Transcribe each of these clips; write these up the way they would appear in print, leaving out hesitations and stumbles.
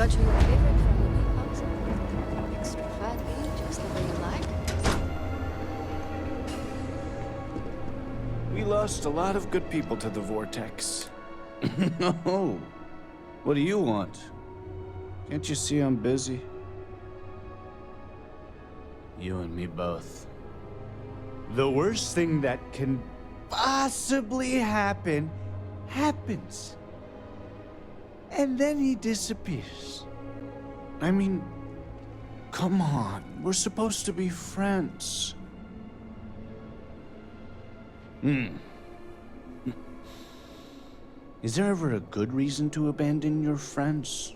got you your favorite from the new concept. Extra fatty, just the way you like. We lost a lot of good people to the vortex. No. What do you want? Can't you see I'm busy? You and me both. The worst thing that can possibly happen, happens. And then he disappears. I mean, come on, we're supposed to be friends. Is there ever a good reason to abandon your friends?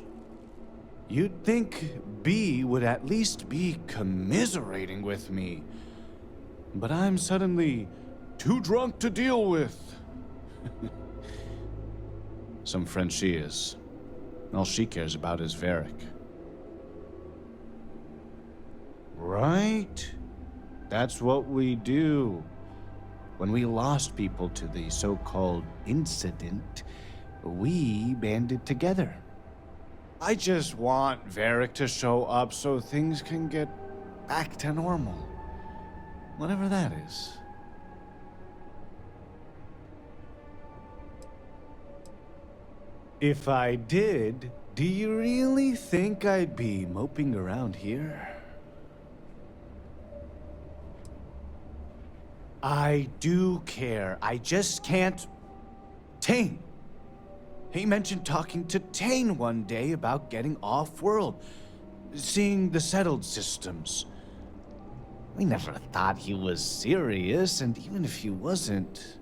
You'd think B would at least be commiserating with me. But I'm suddenly too drunk to deal with. Some friend she is. All she cares about is Varric. Right? That's what we do. When we lost people to the so-called incident, we banded together. I just want Varric to show up so things can get back to normal. Whatever that is. If I did, do you really think I'd be moping around here? I do care. I just can't... Tane! He mentioned talking to Tane one day about getting off-world, seeing the settled systems. We never thought he was serious, and even if he wasn't...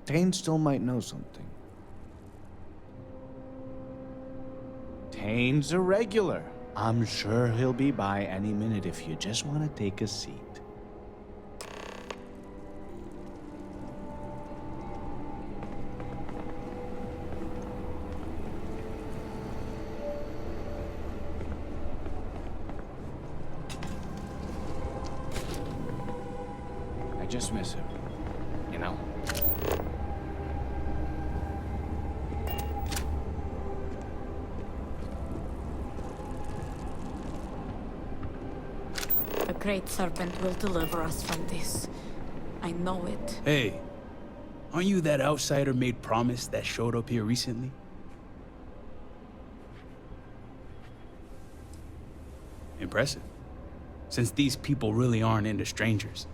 Tane still might know something. Tane's a regular. I'm sure he'll be by any minute if you just want to take a seat. I just miss him, you know? The Great Serpent will deliver us from this. I know it. Hey, aren't you that outsider made promise that showed up here recently? Impressive. Since these people really aren't into strangers,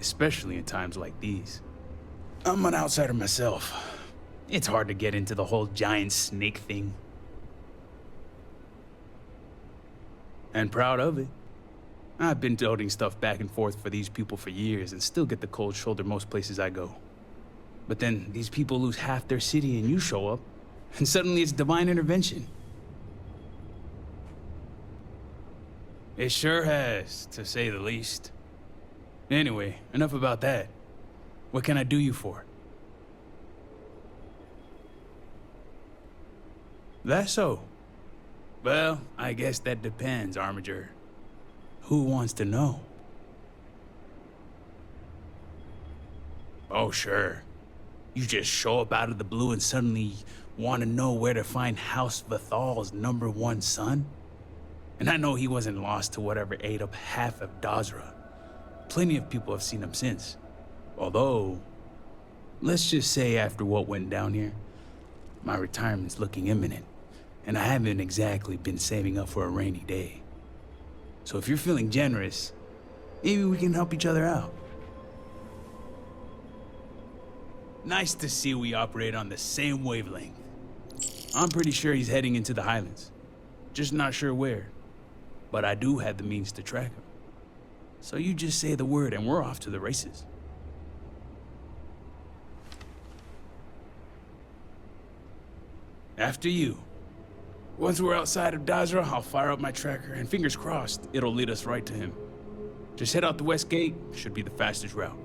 especially in times like these. I'm an outsider myself. It's hard to get into the whole giant snake thing. And proud of it. I've been toting stuff back and forth for these people for years and still get the cold shoulder most places I go. But then these people lose half their city and you show up, and suddenly it's divine intervention. It sure has, to say the least. Anyway, enough about that. What can I do you for? That so? Well, I guess that depends, Armiger. Who wants to know? Oh, sure. You just show up out of the blue and suddenly want to know where to find House Vathal's #1 son? And I know he wasn't lost to whatever ate up half of Dazra. Plenty of people have seen him since. Although, let's just say after what went down here, my retirement's looking imminent, and I haven't exactly been saving up for a rainy day. So if you're feeling generous, maybe we can help each other out. Nice to see we operate on the same wavelength. I'm pretty sure he's heading into the Highlands. Just not sure where. But I do have the means to track him. So you just say the word and we're off to the races. After you. Once we're outside of Dazra, I'll fire up my tracker, and fingers crossed, it'll lead us right to him. Just head out the west gate, should be the fastest route.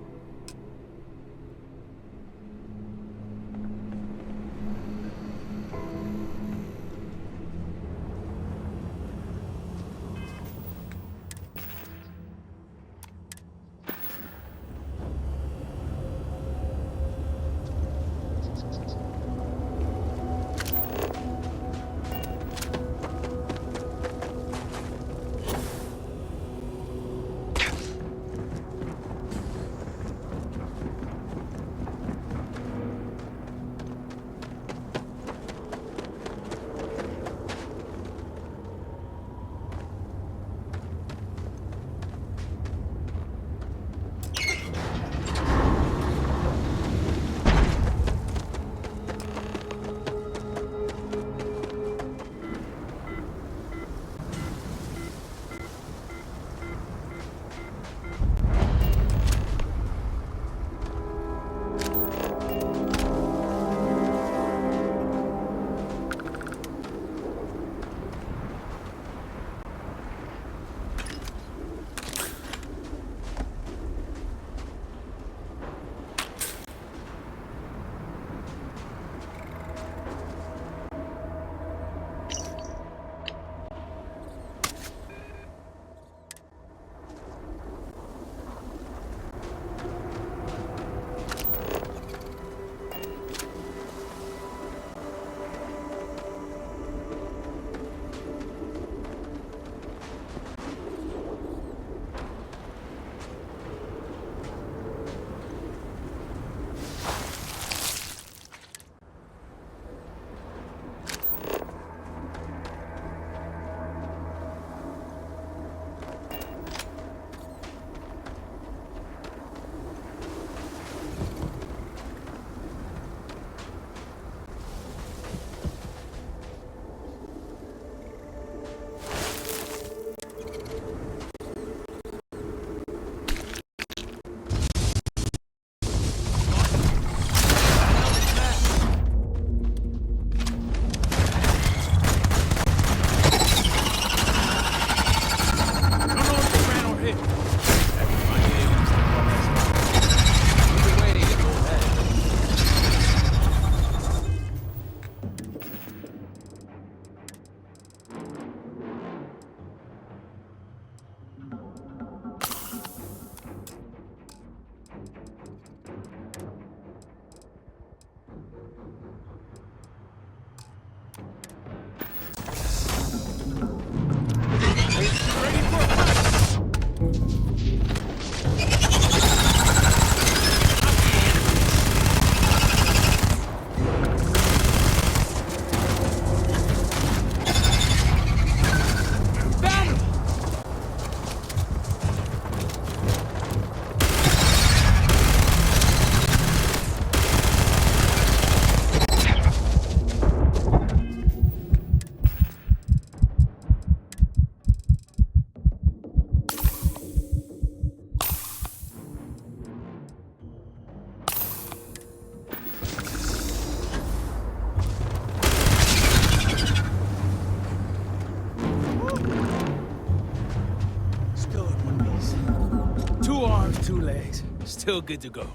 go in one piece. 2 arms, 2 legs. Still good to go.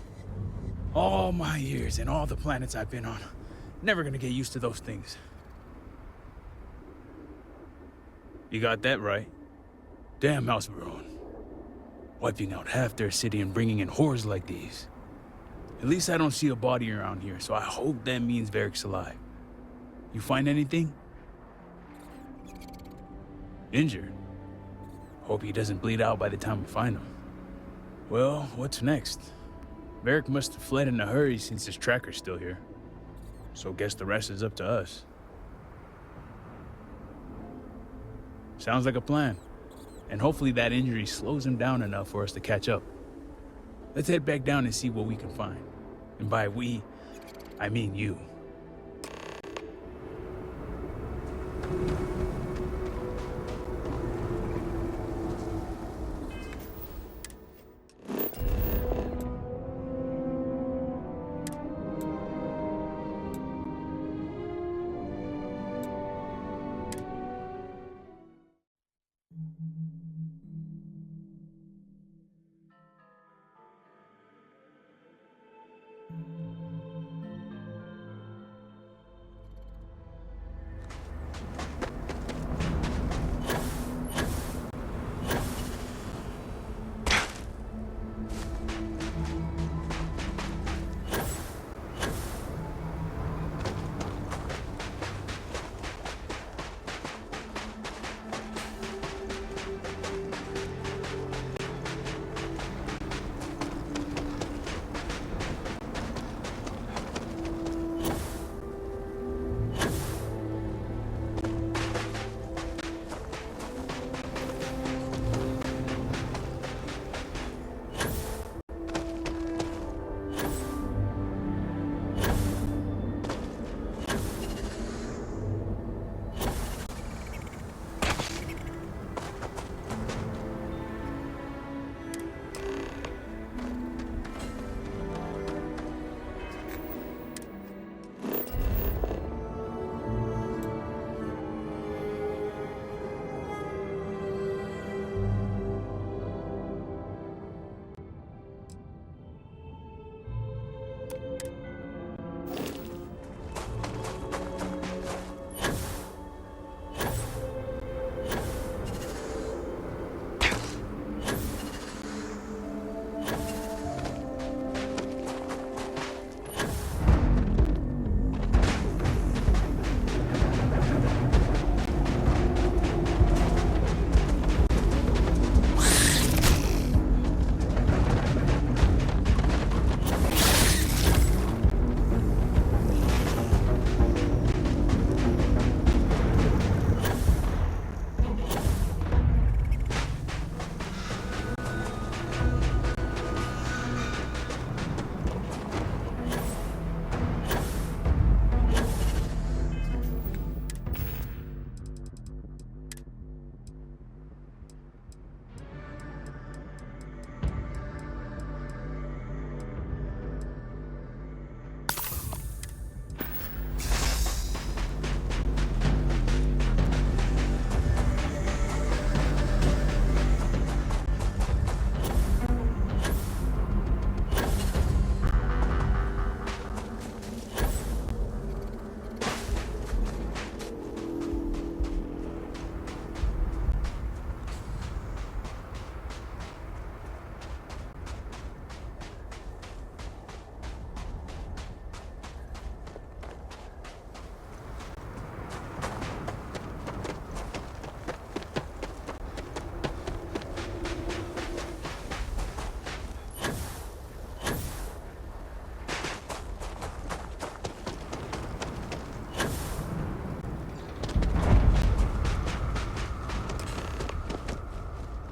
All my years and all the planets I've been on. Never gonna get used to those things. You got that right. Damn House Baron. Wiping out half their city and bringing in horrors like these. At least I don't see a body around here, so I hope that means Varric's alive. You find anything? Injured? Hope he doesn't bleed out by the time we find him. Well, what's next? Varric must have fled in a hurry since his tracker's still here. So guess the rest is up to us. Sounds like a plan. And hopefully that injury slows him down enough for us to catch up. Let's head back down and see what we can find. And by we, I mean you.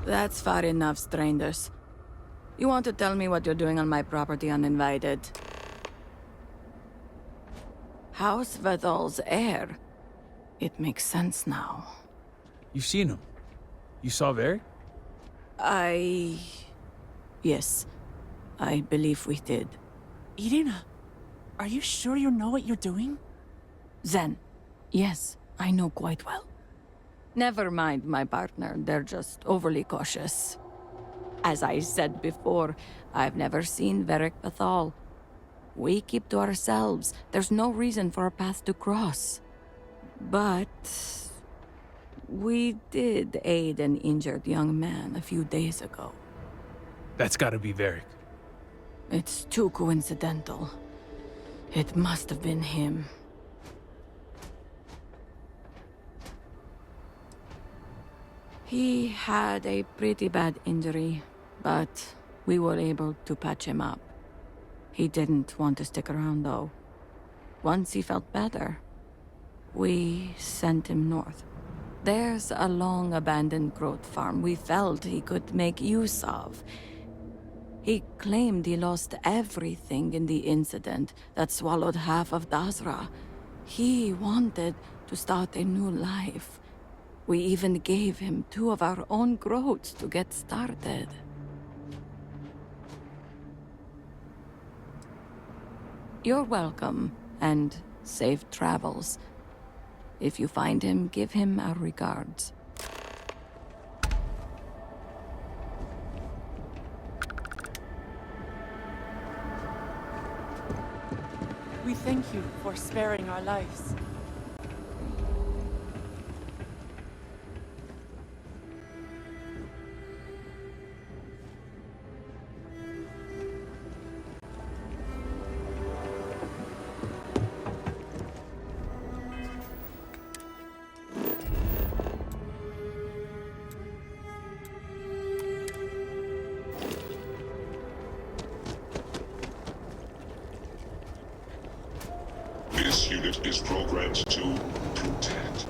That's far enough, strangers. You want to tell me what you're doing on my property uninvited? House Vedal's heir. It makes sense now. You've seen him. You saw Varric? Yes. I believe we did. Irina, are you sure you know what you're doing? Zen. Yes, I know quite well. Never mind my partner, they're just overly cautious. As I said before, I've never seen Varric Bethal. We keep to ourselves. There's no reason for our path to cross. But we did aid an injured young man a few days ago. That's gotta be Varric. It's too coincidental. It must have been him. He had a pretty bad injury, but we were able to patch him up. He didn't want to stick around, though. Once he felt better, we sent him north. There's a long-abandoned growth farm we felt he could make use of. He claimed he lost everything in the incident that swallowed half of Dazra. He wanted to start a new life. We even gave him 2 of our own growths to get started. You're welcome, and safe travels. If you find him, give him our regards. We thank you for sparing our lives. This unit is programmed to protect.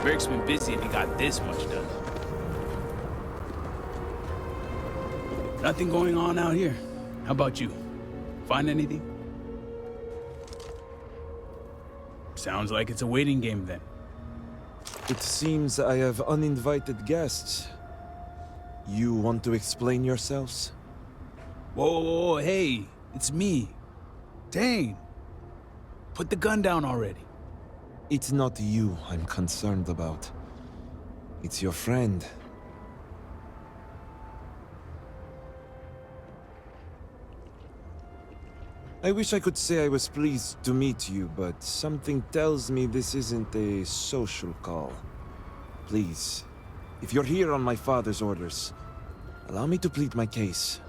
Beric's been busy and he got this much done. Nothing going on out here. How about you? Find anything? Sounds like it's a waiting game then. It seems I have uninvited guests. You want to explain yourselves? Whoa, hey, it's me. Dang. Put the gun down already. It's not you I'm concerned about. It's your friend. I wish I could say I was pleased to meet you, but something tells me this isn't a social call. Please, if you're here on my father's orders, allow me to plead my case.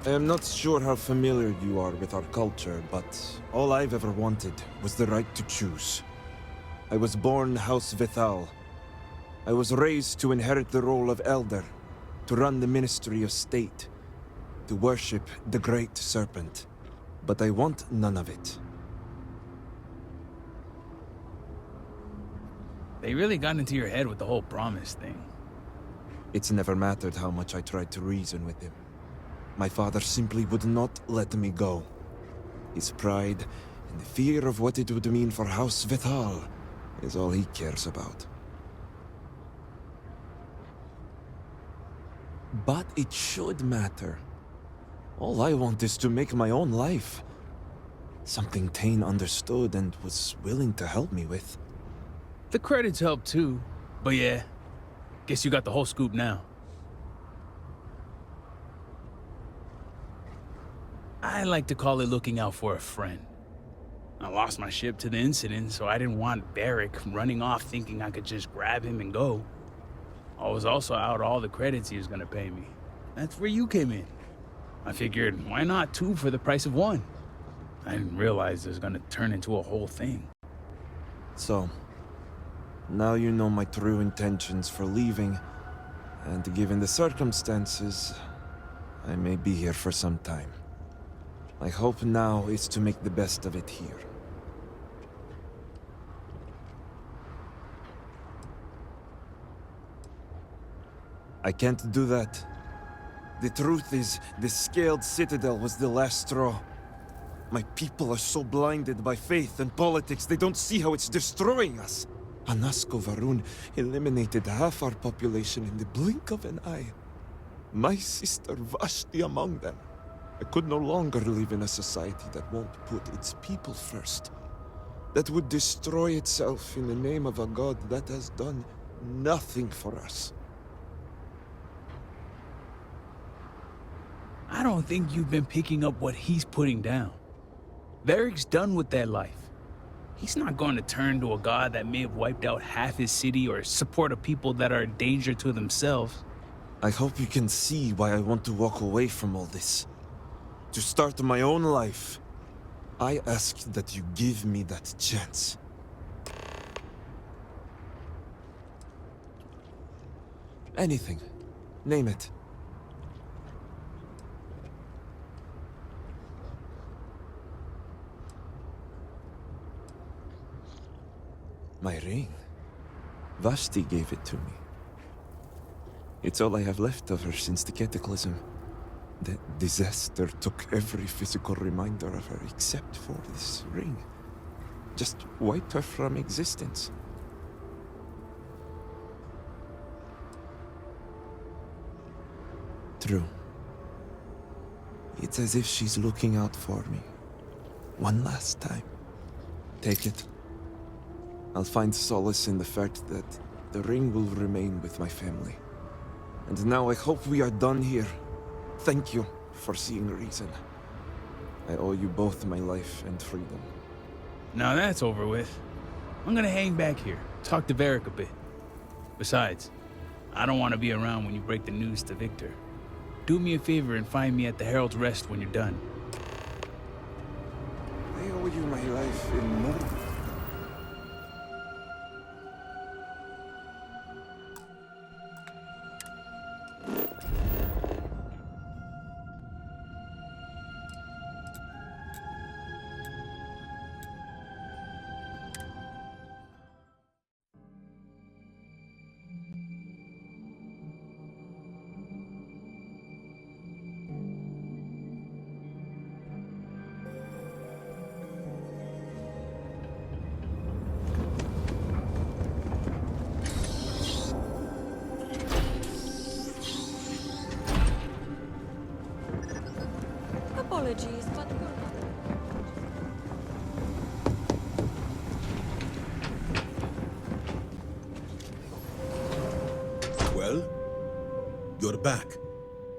I am not sure how familiar you are with our culture, but all I've ever wanted was the right to choose. I was born House Vithal. I was raised to inherit the role of Elder, to run the Ministry of State, to worship the Great Serpent. But I want none of it. They really got into your head with the whole promise thing. It's never mattered how much I tried to reason with him. My father simply would not let me go. His pride and the fear of what it would mean for House Vithal is all he cares about. But it should matter. All I want is to make my own life. Something Tane understood and was willing to help me with. The credits help too. But yeah, guess you got the whole scoop now. I like to call it looking out for a friend. I lost my ship to the incident, so I didn't want Beric running off thinking I could just grab him and go. I was also out all the credits he was gonna pay me. That's where you came in. I figured, why not two for the price of one? I didn't realize it was gonna turn into a whole thing. So, now you know my true intentions for leaving, and given the circumstances, I may be here for some time. My hope now is to make the best of it here. I can't do that. The truth is, the Scaled Citadel was the last straw. My people are so blinded by faith and politics, they don't see how it's destroying us. Anasko Varun eliminated half our population in the blink of an eye. My sister Vashti among them. I could no longer live in a society that won't put its people first. That would destroy itself in the name of a god that has done nothing for us. I don't think you've been picking up what he's putting down. Varric's done with that life. He's not going to turn to a god that may have wiped out half his city or support a people that are a danger to themselves. I hope you can see why I want to walk away from all this. To start my own life. I ask that you give me that chance. Anything. Name it. My ring. Vashti gave it to me. It's all I have left of her since the cataclysm. The disaster took every physical reminder of her except for this ring. Just wiped her from existence. True. It's as if she's looking out for me. One last time. Take it. I'll find solace in the fact that the ring will remain with my family. And now I hope we are done here. Thank you for seeing reason. I owe you both my life and freedom. Now that's over with. I'm gonna hang back here, talk to Varric a bit. Besides, I don't want to be around when you break the news to Victor. Do me a favor and find me at the Herald's Rest when you're done. I owe you my life in more. apologies, but we're not. Well, you're back.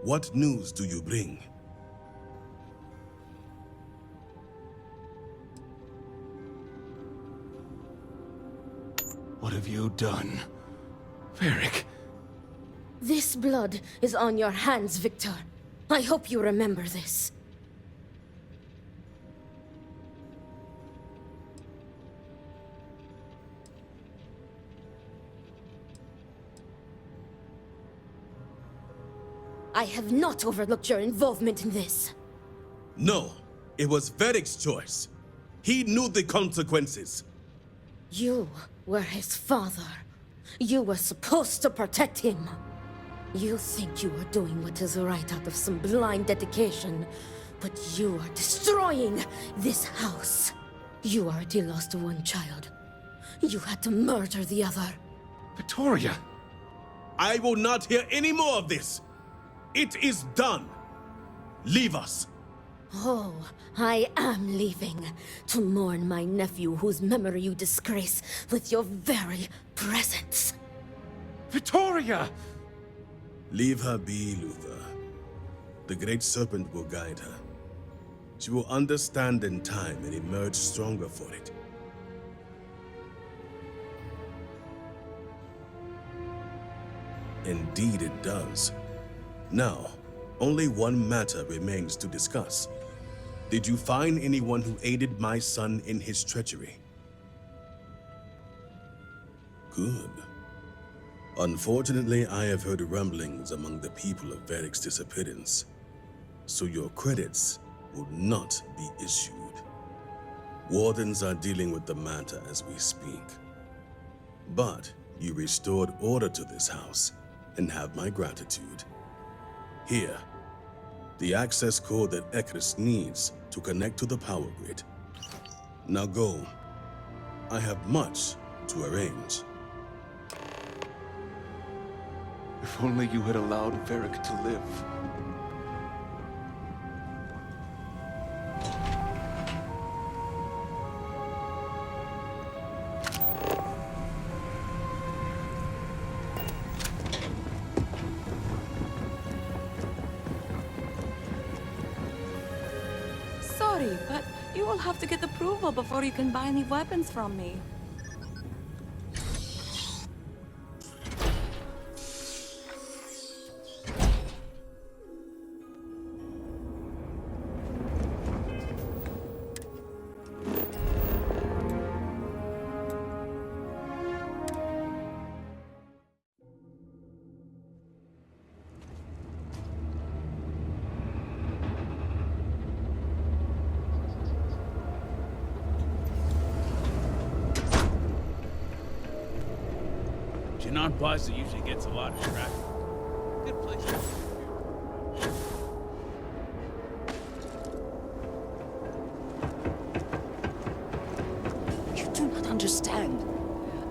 What news do you bring? What have you done? Varric. This blood is on your hands, Victor. I hope you remember this. I have not overlooked your involvement in this. No, it was Varric's choice. He knew the consequences. You were his father. You were supposed to protect him. You think you are doing what is right out of some blind dedication, but you are destroying this house. You already lost one child. You had to murder the other. Victoria! I will not hear any more of this. It is done. Leave us. Oh, I am leaving to mourn my nephew whose memory you disgrace with your very presence. Victoria! Leave her be, Luther. The Great Serpent will guide her. She will understand in time and emerge stronger for it. Indeed it does. Now, only one matter remains to discuss. Did you find anyone who aided my son in his treachery? Good. Unfortunately, I have heard rumblings among the people of Varric's disappearance, so your credits will not be issued. Wardens are dealing with the matter as we speak. But you restored order to this house and have my gratitude. Here, the access code that Ekris needs to connect to the power grid. Now go. I have much to arrange. If only you had allowed Varric to live. Sorry, but you will have to get approval before you can buy any weapons from me. Jinan Plaza usually gets a lot of traffic. Good place to You do not understand.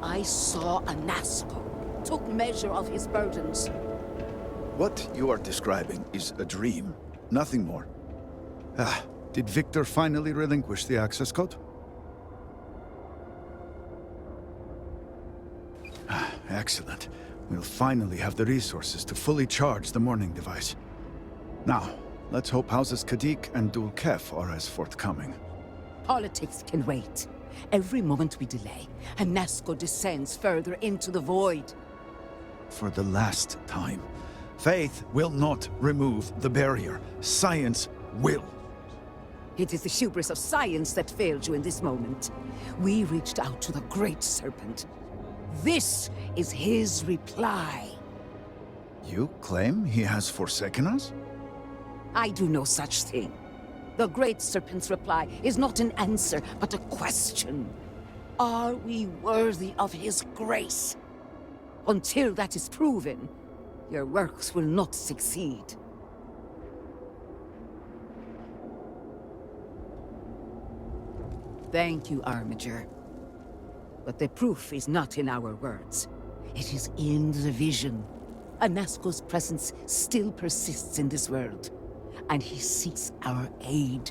I saw a Nasco, took measure of his burdens. What you are describing is a dream, nothing more. Did Victor finally relinquish the access code? Excellent. We'll finally have the resources to fully charge the morning device. Now, let's hope Houses Kadik and Dul Kef are as forthcoming. Politics can wait. Every moment we delay, a Nasco descends further into the void. For the last time, faith will not remove the barrier. Science will. It is the hubris of science that failed you in this moment. We reached out to the Great Serpent. This is his reply. You claim he has forsaken us? I do no such thing. The Great Serpent's reply is not an answer, but a question. Are we worthy of his grace? Until that is proven, your works will not succeed. Thank you, Armiger. But the proof is not in our words. It is in the vision. Anasco's presence still persists in this world. and he seeks our aid.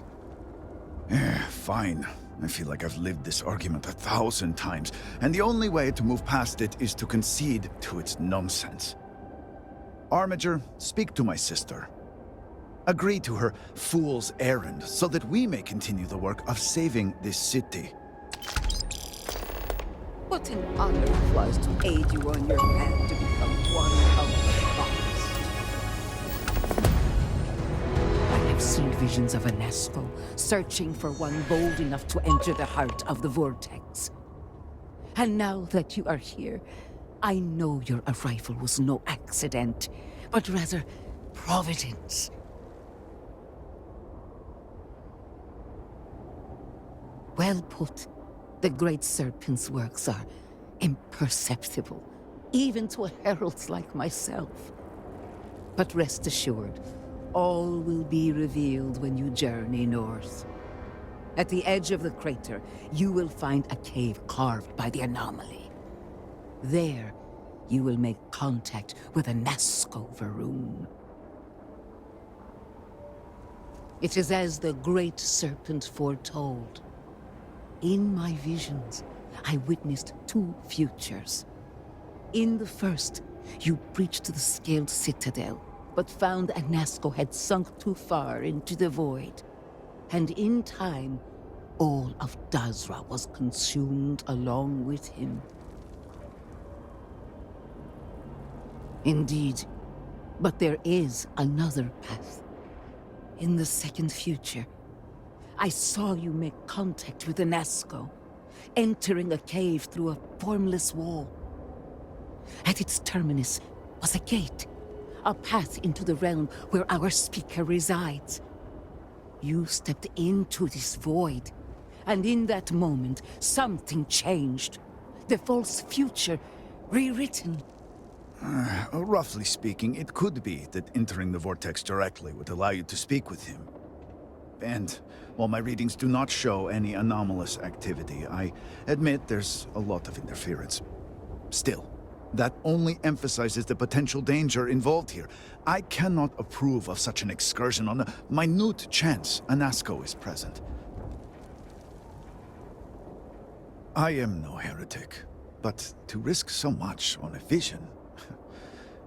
Fine. I feel like I've lived this argument 1,000 times, and the only way to move past it is to concede to its nonsense. Armiger, speak to my sister. Agree to her fool's errand so that we may continue the work of saving this city. What an honor it was to aid you on your path to become one of the gods. I have seen visions of Anasco searching for one bold enough to enter the heart of the vortex. And now that you are here, I know your arrival was no accident, but rather providence. Well put. The Great Serpent's works are imperceptible, even to heralds like myself. But rest assured, all will be revealed when you journey north. At the edge of the crater, you will find a cave carved by the anomaly. There, you will make contact with a Nazco Varun. It is as the Great Serpent foretold. In my visions, I witnessed two futures. In the first, you breached the scaled citadel, but found Anasco had sunk too far into the void. And in time, all of Dazra was consumed along with him. Indeed, but there is another path. In the second future, I saw you make contact with Anasco, entering a cave through a formless wall. At its terminus was a gate, a path into the realm where our speaker resides. You stepped into this void, and in that moment, something changed. The false future rewritten. Roughly speaking, it could be that entering the vortex directly would allow you to speak with him. And while my readings do not show any anomalous activity, I admit there's a lot of interference. Still, that only emphasizes the potential danger involved here. I cannot approve of such an excursion on a minute chance Anasco is present. I am no heretic, but to risk so much on a vision,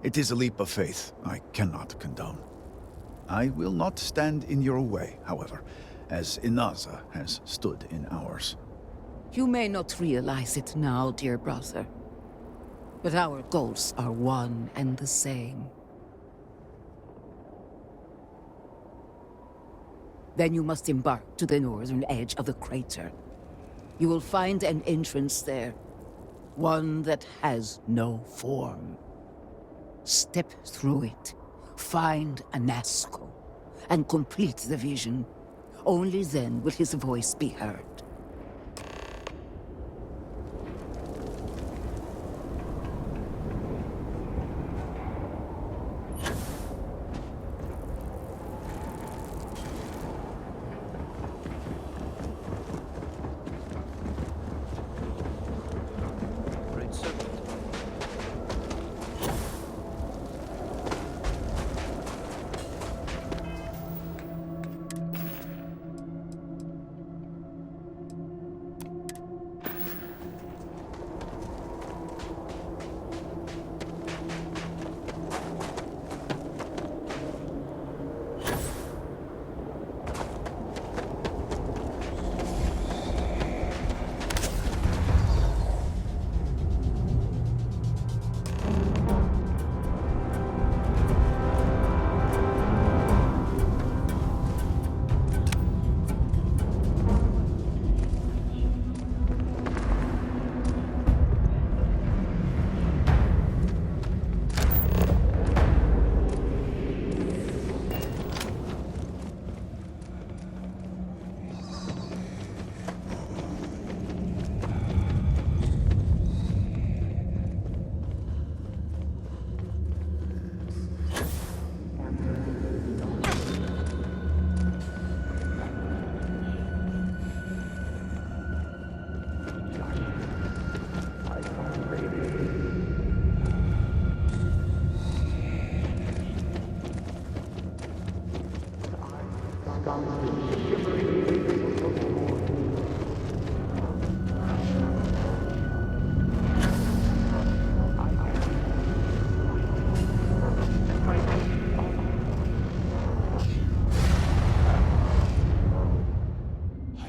it is a leap of faith I cannot condone. I will not stand in your way, however, as Inaza has stood in ours. You may not realize it now, dear brother, but our goals are one and the same. Then you must embark to the northern edge of the crater. You will find an entrance there, one that has no form. Step through it, find Anasco, and complete the vision. Only then will his voice be heard. I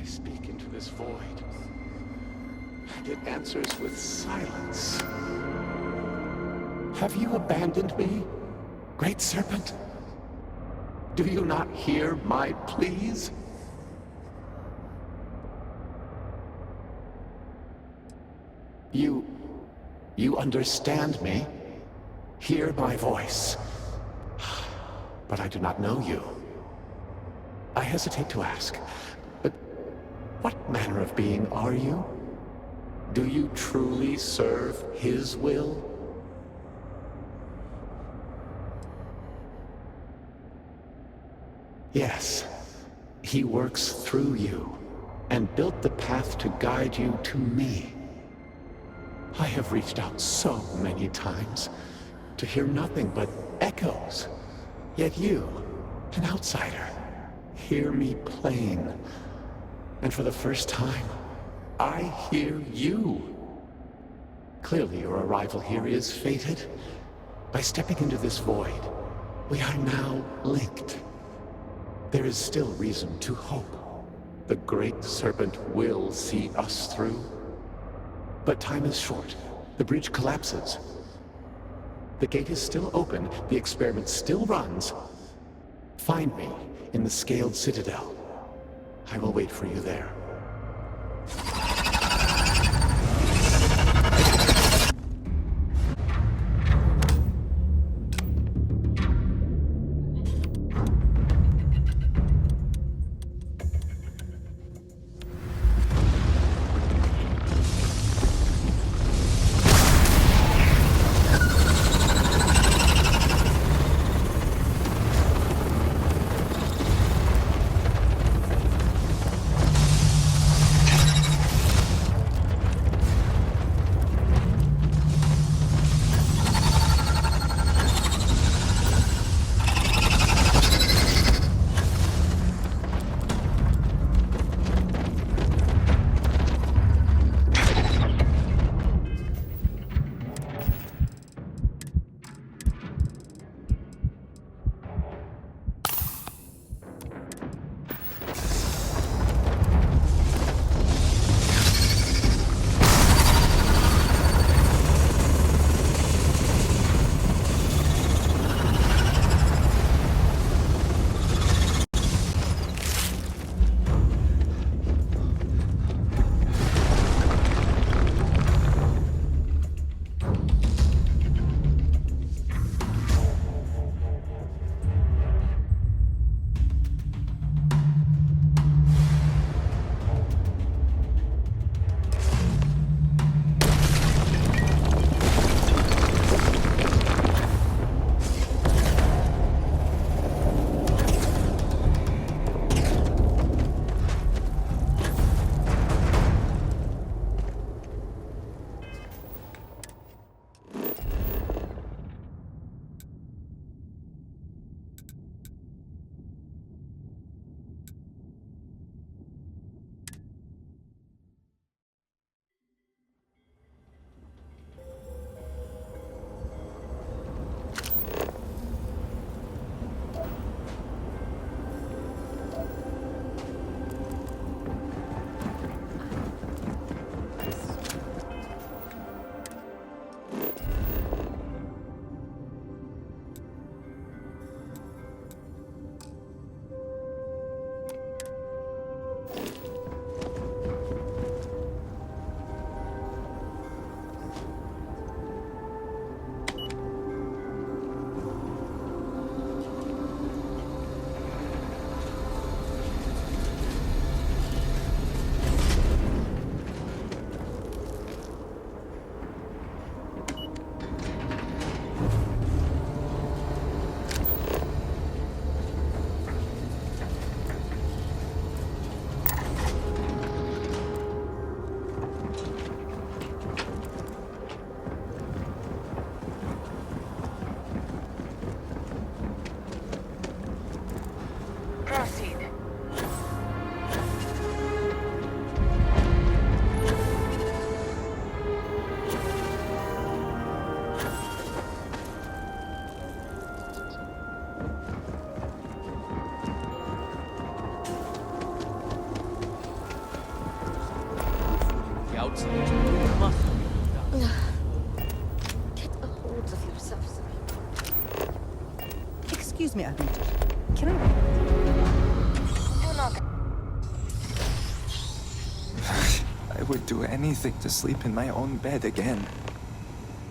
speak into this void, and it answers with silence. Have you abandoned me, Great Serpent? Do you not hear my pleas? You understand me? Hear my voice. But I do not know you. I hesitate to ask, but what manner of being are you? Do you truly serve his will? Yes, he works through you and built the path to guide you to me. I have reached out so many times to hear nothing but echoes. Yet you, an outsider, hear me plain. And for the first time, I hear you. Clearly your arrival here is fated. By stepping into this void, we are now linked. There is still reason to hope. The Great Serpent will see us through. But time is short. The bridge collapses. The gate is still open. The experiment still runs. Find me in the Scaled Citadel. I will wait for you there. me a liter. Can I? Do not. I would do anything to sleep in my own bed again.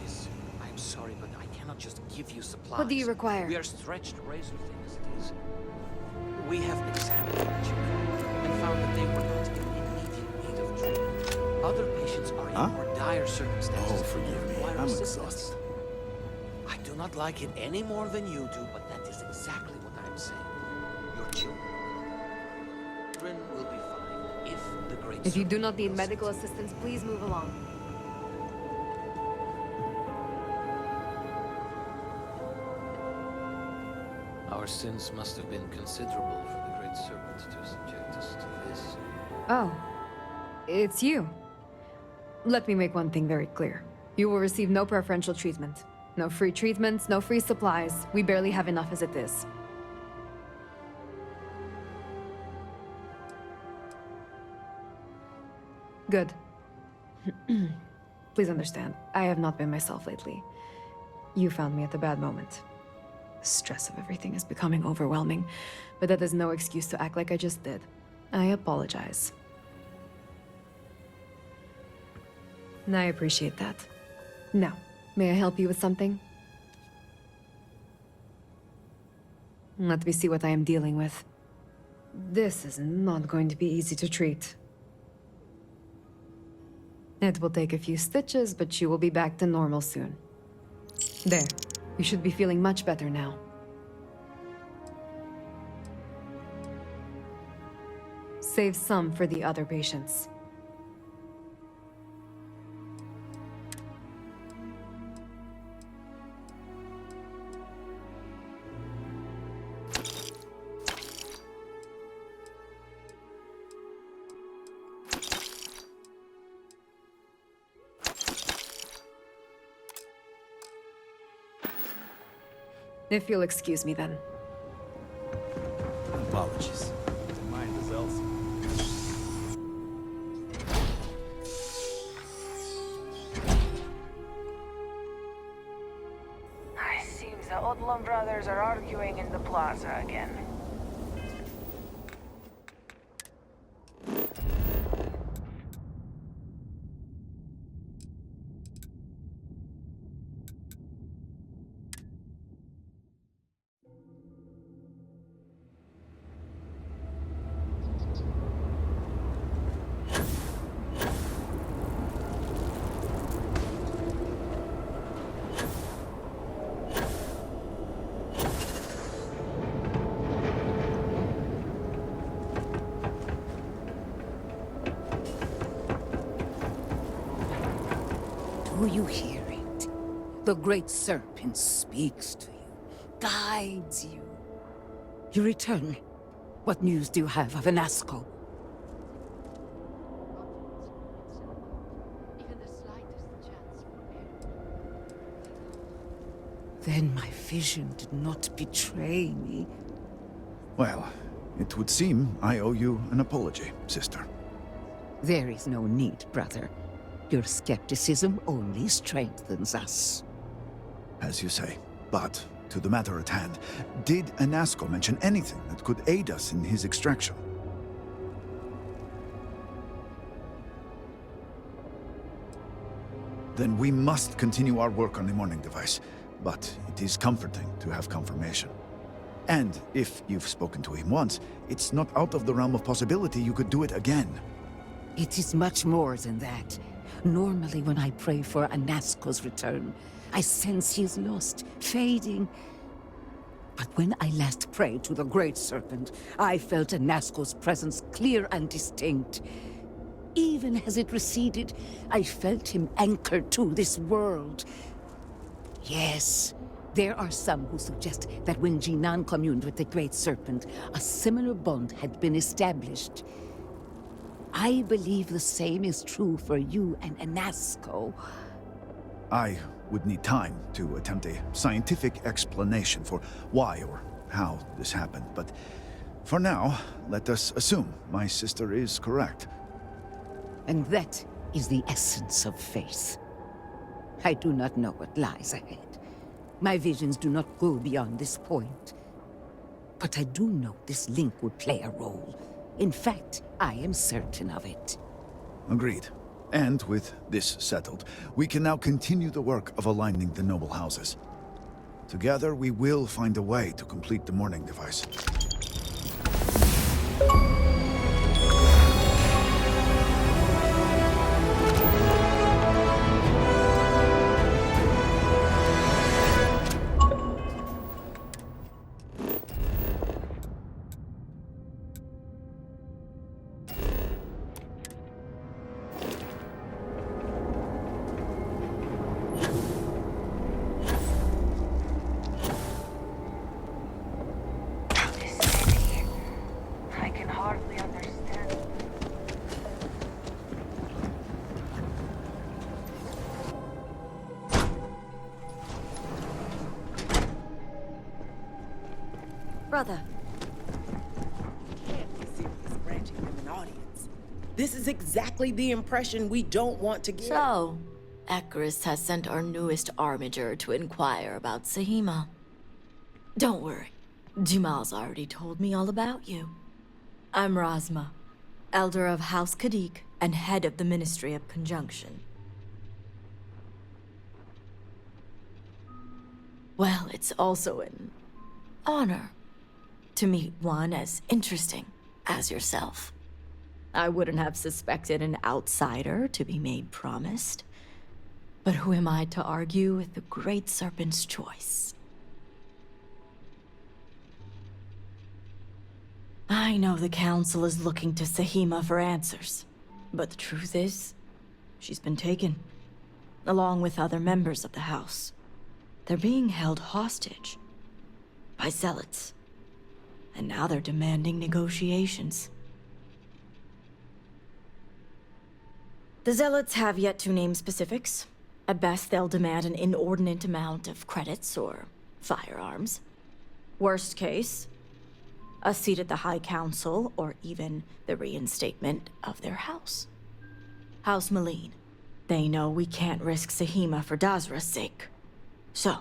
Miss, I'm sorry, but I cannot just give you supplies. What do you require? We are stretched razor thin as it is. We have examined the children and found that they were not in immediate need of treatment. Other patients are in more dire circumstances. Oh, forgive me. Require I'm assistance. exhausted. I do not like it any more than you do, but that is exactly what I'm saying. Your children will be fine if the great If you do serpent not need will medical assistance, please move along. Our sins must have been considerable for the great serpent to subject us to this. Oh, it's you. Let me make one thing very clear. You will receive no preferential treatment. No free treatments, no free supplies. We barely have enough as it is. Good. Please understand, I have not been myself lately. You found me at a bad moment. The stress of everything is becoming overwhelming, but that is no excuse to act like I just did. I apologize. And I appreciate that. Now, may I help you with something? Let me see what I am dealing with. This is not going to be easy to treat. It will take a few stitches, but you will be back to normal soon. There. You should be feeling much better now. Save some for the other patients. If you'll excuse me then. Apologies. Mind is Elsa. It seems the Odlum brothers are arguing in the plaza again. Do you hear it? The great serpent speaks to you, guides you. You return. What news do you have of Anasco? Then my vision did not betray me. Well, it would seem I owe you an apology, sister. There is no need, brother. Your skepticism only strengthens us. As you say. But, to the matter at hand, did Anasco mention anything that could aid us in his extraction? Then we must continue our work on the morning device. But it is comforting to have confirmation. And if you've spoken to him once, it's not out of the realm of possibility you could do it again. It is much more than that. Normally when I pray for Anasco's return, I sense he is lost, fading. But when I last prayed to the Great Serpent, I felt Anasco's presence clear and distinct. Even as it receded, I felt him anchored to this world. Yes, there are some who suggest that when Jinan communed with the Great Serpent, a similar bond had been established. I believe the same is true for you and Anasco. I would need time to attempt a scientific explanation for why or how this happened, but for now, let us assume my sister is correct. And that is the essence of faith. I do not know what lies ahead. My visions do not go beyond this point. But I do know this link would play a role. In fact, I am certain of it. Agreed. And with this settled, we can now continue the work of aligning the noble houses. Together, we will find a way to complete the mourning device. I can hardly understand. Brother. Can't be serious granting them an audience. This is exactly the impression we don't want to give. So, Ekris has sent our newest armiger to inquire about Sahima. Don't worry, Jamal's already told me all about you. I'm Razma, Elder of House Kadik and head of the Ministry of Conjunction. Well, it's also an honor to meet one as interesting as yourself. I wouldn't have suspected an outsider to be made promised. But who am I to argue with the Great Serpent's choice? I know the Council is looking to Sahima for answers, but the truth is, she's been taken, along with other members of the House. They're being held hostage by zealots, and now they're demanding negotiations. The zealots have yet to name specifics. At best, they'll demand an inordinate amount of credits or firearms. Worst case, a seat at the High Council, or even the reinstatement of their house. House Malene. They know we can't risk Sahima for Dazra's sake. So,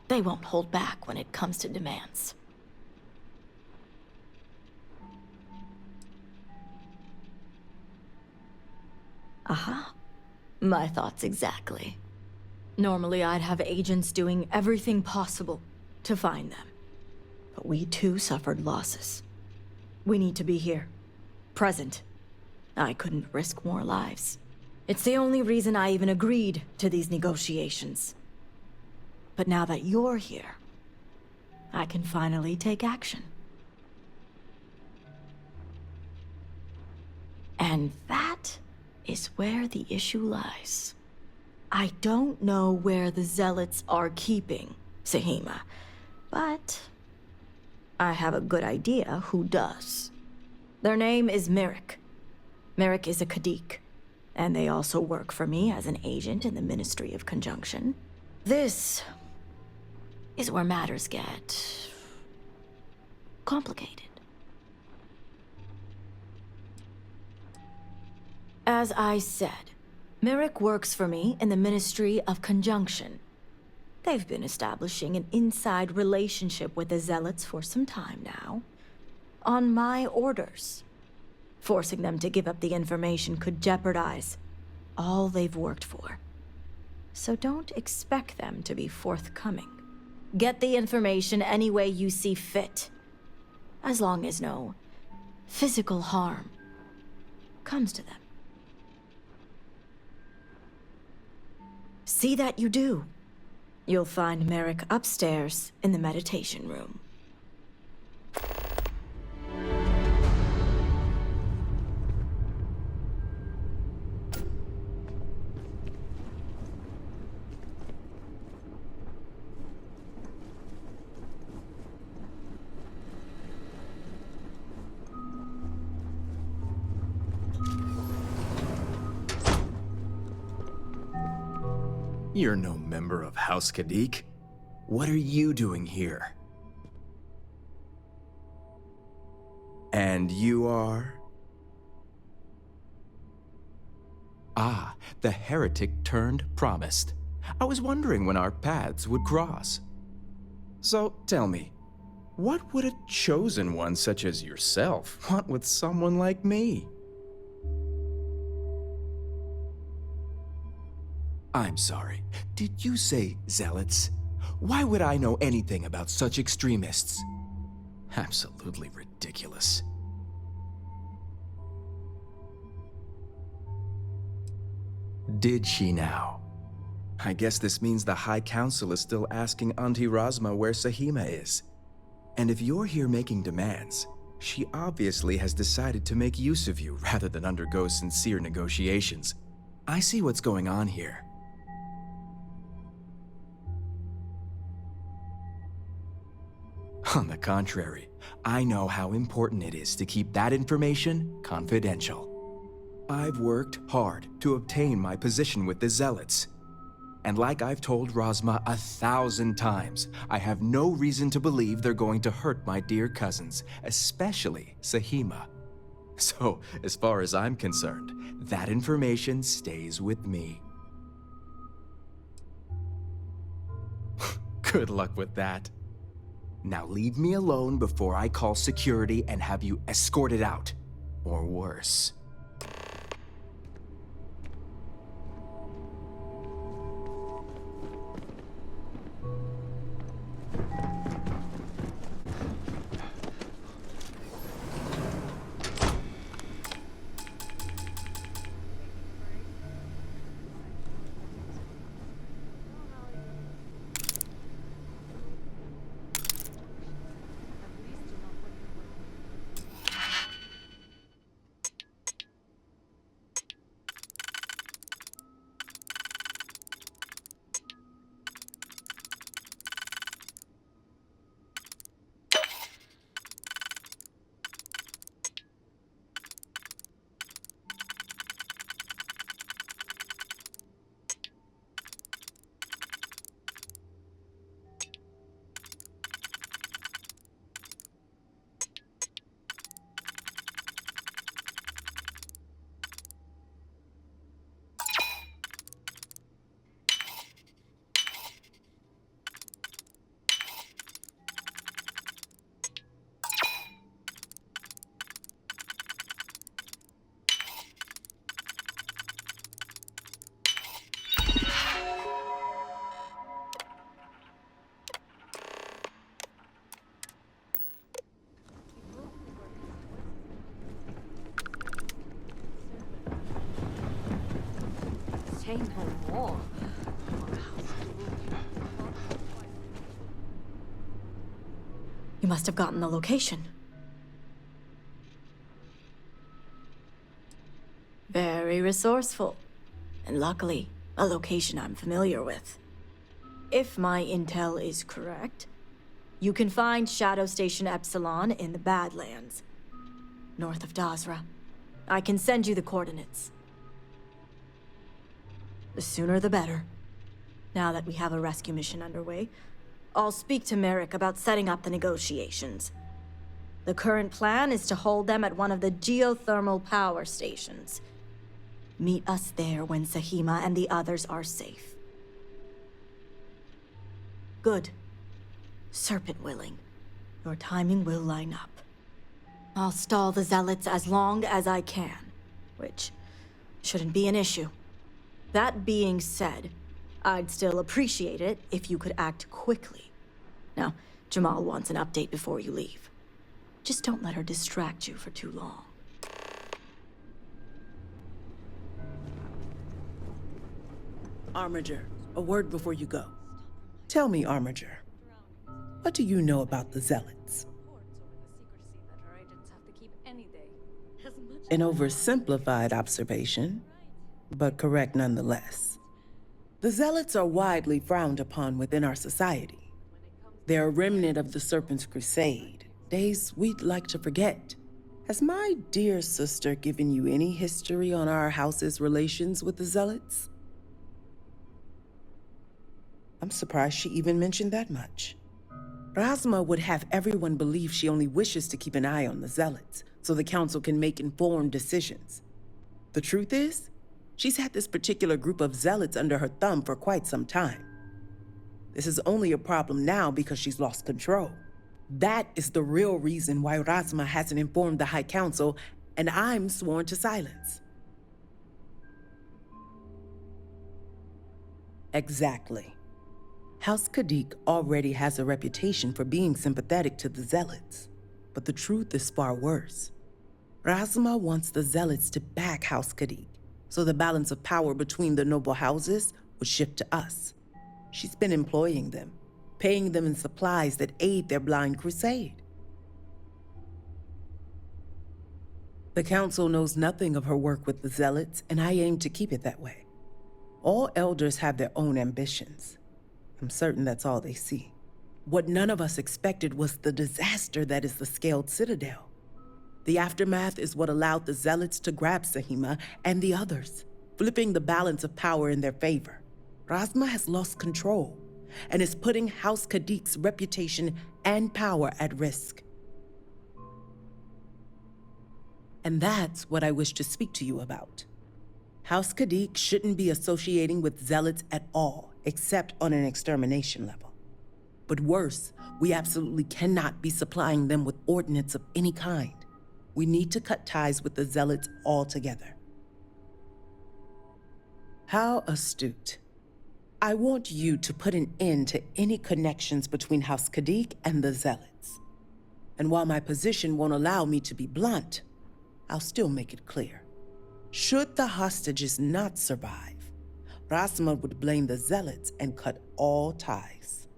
they won't hold back when it comes to demands. Aha. My thoughts exactly. Normally I'd have agents doing everything possible to find them. But we too suffered losses. We need to be here. Present. I couldn't risk more lives. It's the only reason I even agreed to these negotiations. But now that you're here, I can finally take action. And that is where the issue lies. I don't know where the Zealots are keeping Sahima, but I have a good idea who does. Their name is Merrick. Merrick is a Kadik, and they also work for me as an agent in the Ministry of Conjunction. This is where matters get complicated. As I said, Merrick works for me in the Ministry of Conjunction. They've been establishing an inside relationship with the Zealots for some time now. On my orders. Forcing them to give up the information could jeopardize all they've worked for. So don't expect them to be forthcoming. Get the information any way you see fit. As long as no physical harm comes to them. See that you do. You'll find Merrick upstairs in the meditation room. You're no member of House Kadik. What are you doing here? And you are? Ah, the heretic turned promised. I was wondering when our paths would cross. So tell me, What would a chosen one such as yourself want with someone like me? I'm sorry. Did you say zealots? Why would I know anything about such extremists? Absolutely ridiculous. Did she now? I guess this means the High Council is still asking Auntie Razma where Sahima is. And if you're here making demands, she obviously has decided to make use of you rather than undergo sincere negotiations. I see what's going on here. On the contrary, I know how important it is to keep that information confidential. I've worked hard to obtain my position with the Zealots. And like I've told Razma 1,000 times, I have no reason to believe they're going to hurt my dear cousins, especially Sahima. So, as far as I'm concerned, that information stays with me. Good luck with that. Now leave me alone before I call security and have you escorted out. Or worse. Say no more. You must have gotten the location. Very resourceful. And luckily, a location I'm familiar with. If my intel is correct, you can find Shadow Station Epsilon in the Badlands, north of Dazra. I can send you the coordinates. The sooner the better. Now that we have a rescue mission underway, I'll speak to Merrick about setting up the negotiations. The current plan is to hold them at one of the geothermal power stations. Meet us there when Sahima and the others are safe. Good. Serpent willing, your timing will line up. I'll stall the Zealots as long as I can, which shouldn't be an issue. That being said, I'd still appreciate it if you could act quickly. Now, Jamal wants an update before you leave. Just don't let her distract you for too long. Armiger, a word before you go. Tell me, Armiger, what do you know about the Zealots? An oversimplified observation, but correct nonetheless. The Zealots are widely frowned upon within our society. They're a remnant of the Serpent's Crusade, days we'd like to forget. Has my dear sister given you any history on our house's relations with the Zealots? I'm surprised she even mentioned that much. Razma would have everyone believe she only wishes to keep an eye on the Zealots, so the Council can make informed decisions. The truth is, she's had this particular group of Zealots under her thumb for quite some time. This is only a problem now because she's lost control. That is the real reason why Razma hasn't informed the High Council, and I'm sworn to silence. Exactly. House Khadik already has a reputation for being sympathetic to the Zealots, but the truth is far worse. Razma wants the Zealots to back House Khadik, so the balance of power between the noble houses would shift to us. She's been employing them, paying them in supplies that aid their blind crusade. The Council knows nothing of her work with the Zealots, and I aim to keep it that way. All elders have their own ambitions. I'm certain that's all they see. What none of us expected was the disaster that is the Scaled Citadel. The aftermath is what allowed the Zealots to grab Sahima and the others, flipping the balance of power in their favor. Razma has lost control and is putting House Khadik's reputation and power at risk. And that's what I wish to speak to you about. House Khadik shouldn't be associating with Zealots at all, except on an extermination level. But worse, we absolutely cannot be supplying them with ordnance of any kind. We need to cut ties with the Zealots altogether. How astute. I want you to put an end to any connections between House Khadik and the Zealots. And while my position won't allow me to be blunt, I'll still make it clear. Should the hostages not survive, Razma would blame the Zealots and cut all ties.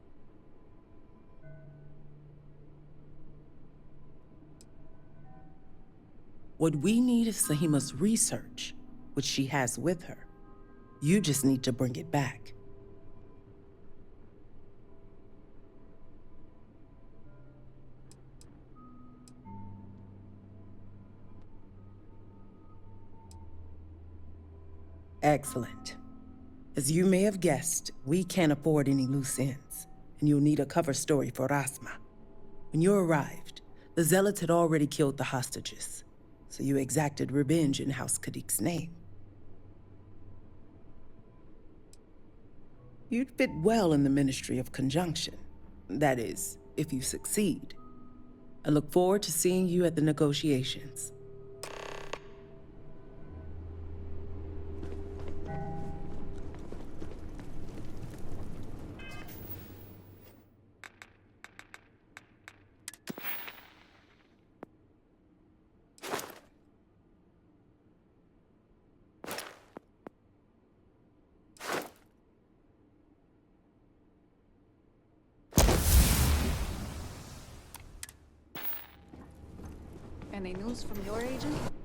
What we need is Sahima's research, which she has with her. You just need to bring it back. Excellent. As you may have guessed, we can't afford any loose ends, and you'll need a cover story for Razma. When you arrived, the Zealots had already killed the hostages, so you exacted revenge in House Khadik's name. You'd fit well in the Ministry of Conjunction. That is, if you succeed. I look forward to seeing you at the negotiations. Any news from your agent?